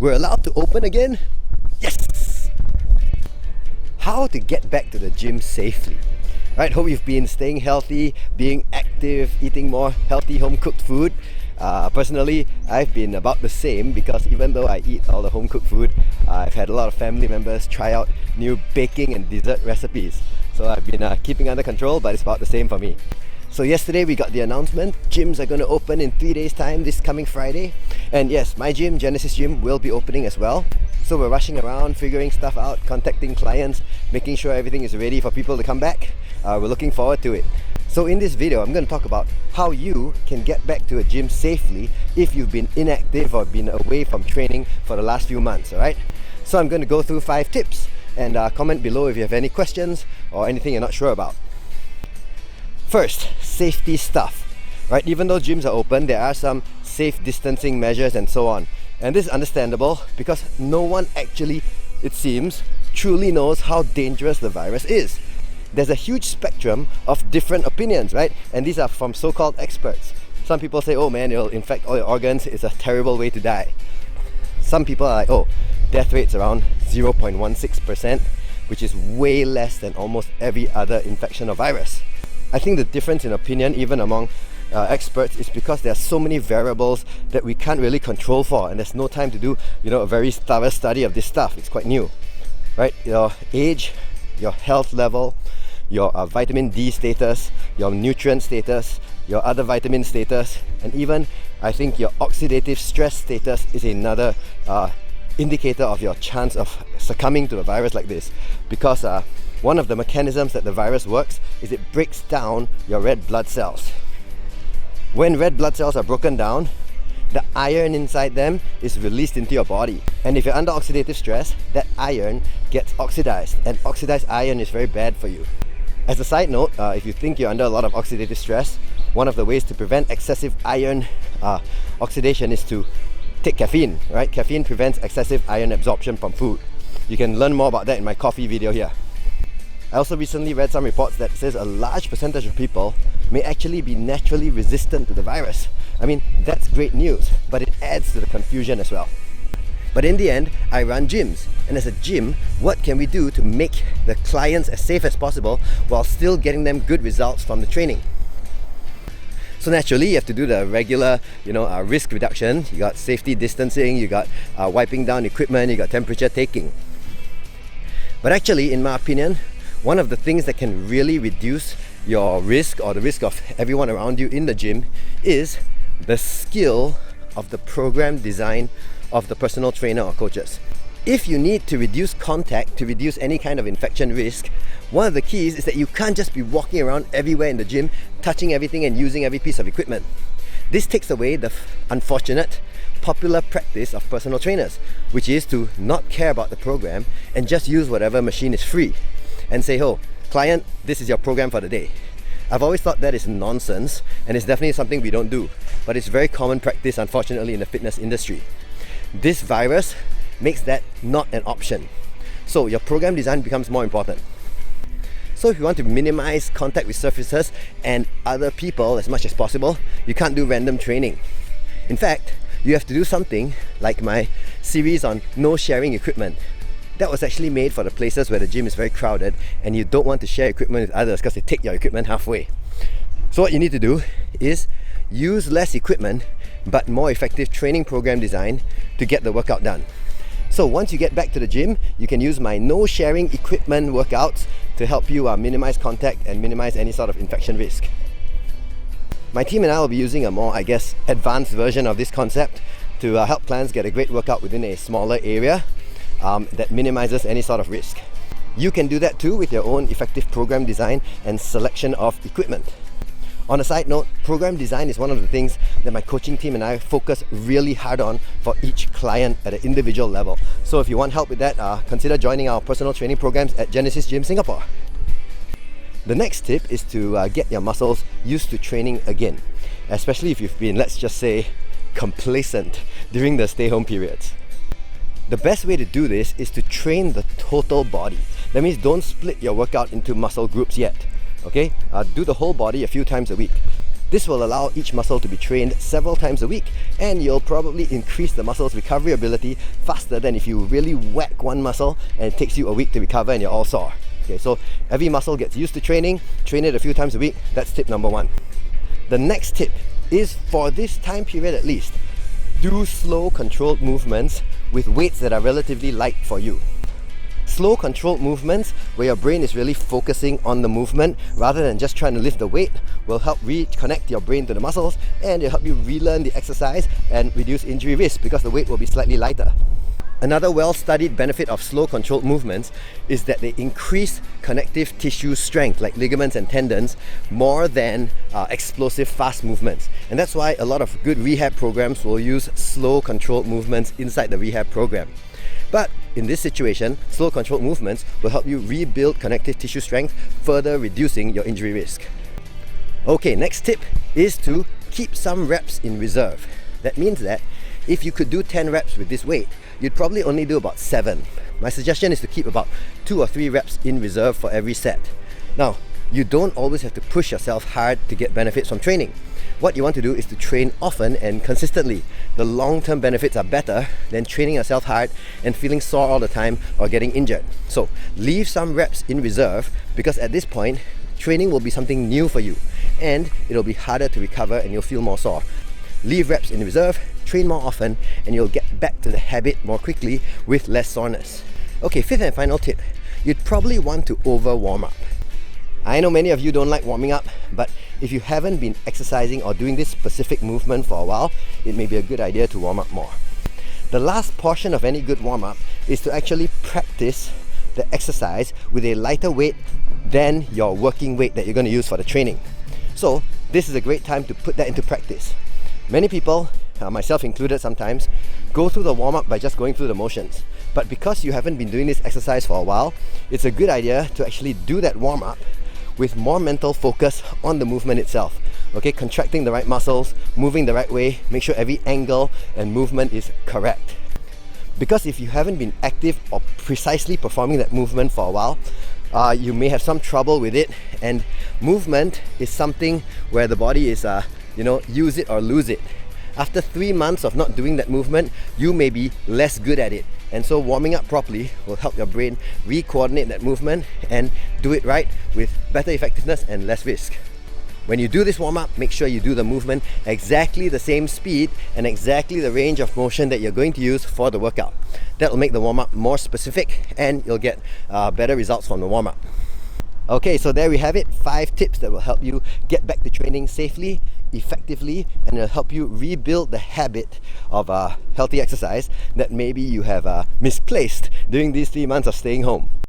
We're allowed to open again? Yes! How to get back to the gym safely. Right, hope you've been staying healthy, being active, eating more healthy home-cooked food. Personally, I've been about the same because even though I eat all the home-cooked food, I've had a lot of family members try out new baking and dessert recipes. So I've been keeping under control, but it's about the same for me. So yesterday we got the announcement, gyms are going to open in 3 days time this coming Friday. And yes, my gym, Genesis Gym, will be opening as well. So we're rushing around, figuring stuff out, contacting clients, making sure everything is ready for people to come back. We're looking forward to it. So in this video, I'm going to talk about how you can get back to a gym safely if you've been inactive or been away from training for the last few months, alright? So I'm going to go through 5 tips and comment below if you have any questions or anything you're not sure about. First, safety stuff, right? Even though gyms are open, there are some safe distancing measures and so on. And this is understandable because no one actually, it seems, truly knows how dangerous the virus is. There's a huge spectrum of different opinions, right? And these are from so-called experts. Some people say, oh man, it'll infect all your organs, it's a terrible way to die. Some people are like, oh, death rate's around 0.16%, which is way less than almost every other infection or virus. I think the difference in opinion, even among experts, is because there are so many variables that we can't really control for, and there's no time to do, a very thorough study of this stuff. It's quite new, right? Your age, your health level, your vitamin D status, your nutrient status, your other vitamin status, and even I think your oxidative stress status is another indicator of your chance of succumbing to a virus like this, because one of the mechanisms that the virus works is it breaks down your red blood cells. When red blood cells are broken down, the iron inside them is released into your body. And if you're under oxidative stress, that iron gets oxidized, and oxidized iron is very bad for you. As a side note, if you think you're under a lot of oxidative stress, one of the ways to prevent excessive iron oxidation is to take caffeine, right? Caffeine prevents excessive iron absorption from food. You can learn more about that in my coffee video here. I also recently read some reports that says a large percentage of people may actually be naturally resistant to the virus. I mean, that's great news, but it adds to the confusion as well. But in the end, I run gyms, and as a gym, what can we do to make the clients as safe as possible while still getting them good results from the training? So naturally, you have to do the regular, risk reduction. You got safety distancing, you got wiping down equipment, you got temperature taking. But actually, in my opinion, one of the things that can really reduce your risk or the risk of everyone around you in the gym is the skill of the program design of the personal trainer or coaches. If you need to reduce contact, to reduce any kind of infection risk, one of the keys is that you can't just be walking around everywhere in the gym, touching everything and using every piece of equipment. This takes away the unfortunate, popular practice of personal trainers, which is to not care about the program and just use whatever machine is free and say, oh, client, this is your program for the day. I've always thought that is nonsense, and it's definitely something we don't do, but it's very common practice, unfortunately, in the fitness industry. This virus makes that not an option. So your program design becomes more important. So if you want to minimize contact with surfaces and other people as much as possible, you can't do random training. In fact, you have to do something like my series on no sharing equipment. That was actually made for the places where the gym is very crowded and you don't want to share equipment with others because they take your equipment halfway. So what you need to do is use less equipment but more effective training program design to get the workout done. So once you get back to the gym, you can use my no sharing equipment workouts to help you minimize contact and minimize any sort of infection risk. My team and I will be using a more, advanced version of this concept to help clients get a great workout within a smaller area that minimizes any sort of risk. You can do that too with your own effective program design and selection of equipment. On a side note, program design is one of the things that my coaching team and I focus really hard on for each client at an individual level. So if you want help with that, consider joining our personal training programs at Genesis Gym Singapore. The next tip is to get your muscles used to training again, especially if you've been, let's just say, complacent during the stay-home periods. The best way to do this is to train the total body. That means don't split your workout into muscle groups yet. Okay? Do the whole body a few times a week. This will allow each muscle to be trained several times a week, and you'll probably increase the muscle's recovery ability faster than if you really whack one muscle and it takes you a week to recover and you're all sore. Okay, so every muscle gets used to training, train it a few times a week. That's tip number 1. The next tip is, for this time period at least, do slow controlled movements with weights that are relatively light for you. Slow controlled movements where your brain is really focusing on the movement rather than just trying to lift the weight will help reconnect your brain to the muscles, and it'll help you relearn the exercise and reduce injury risk because the weight will be slightly lighter. Another well-studied benefit of slow controlled movements is that they increase connective tissue strength, like ligaments and tendons, more than explosive fast movements. And that's why a lot of good rehab programs will use slow controlled movements inside the rehab program. But in this situation, slow controlled movements will help you rebuild connective tissue strength, further reducing your injury risk. Okay, next tip is to keep some reps in reserve. That means that if you could do 10 reps with this weight, you'd probably only do about 7. My suggestion is to keep about 2 or 3 reps in reserve for every set. Now, you don't always have to push yourself hard to get benefits from training. What you want to do is to train often and consistently. The long-term benefits are better than training yourself hard and feeling sore all the time or getting injured. So leave some reps in reserve, because at this point, training will be something new for you and it'll be harder to recover and you'll feel more sore. Leave reps in reserve, train more often, and you'll get back to the habit more quickly with less soreness. Okay, 5th and final tip. You'd probably want to over warm up. I know many of you don't like warming up, but if you haven't been exercising or doing this specific movement for a while, it may be a good idea to warm up more. The last portion of any good warm-up is to actually practice the exercise with a lighter weight than your working weight that you're going to use for the training. So this is a great time to put that into practice. Many people, myself included sometimes, go through the warm-up by just going through the motions. But because you haven't been doing this exercise for a while, it's a good idea to actually do that warm-up with more mental focus on the movement itself. Okay, contracting the right muscles, moving the right way, make sure every angle and movement is correct. Because if you haven't been active or precisely performing that movement for a while, you may have some trouble with it, and movement is something where the body is use it or lose it. After 3 months of not doing that movement, you may be less good at it. And so warming up properly will help your brain re-coordinate that movement and do it right with better effectiveness and less risk. When you do this warm-up, make sure you do the movement exactly the same speed and exactly the range of motion that you're going to use for the workout. That will make the warm-up more specific and you'll get better results from the warm-up. Okay, so there we have it. 5 tips that will help you get back to training safely, effectively, and it'll help you rebuild the habit of healthy exercise that maybe you have misplaced during these 3 months of staying home.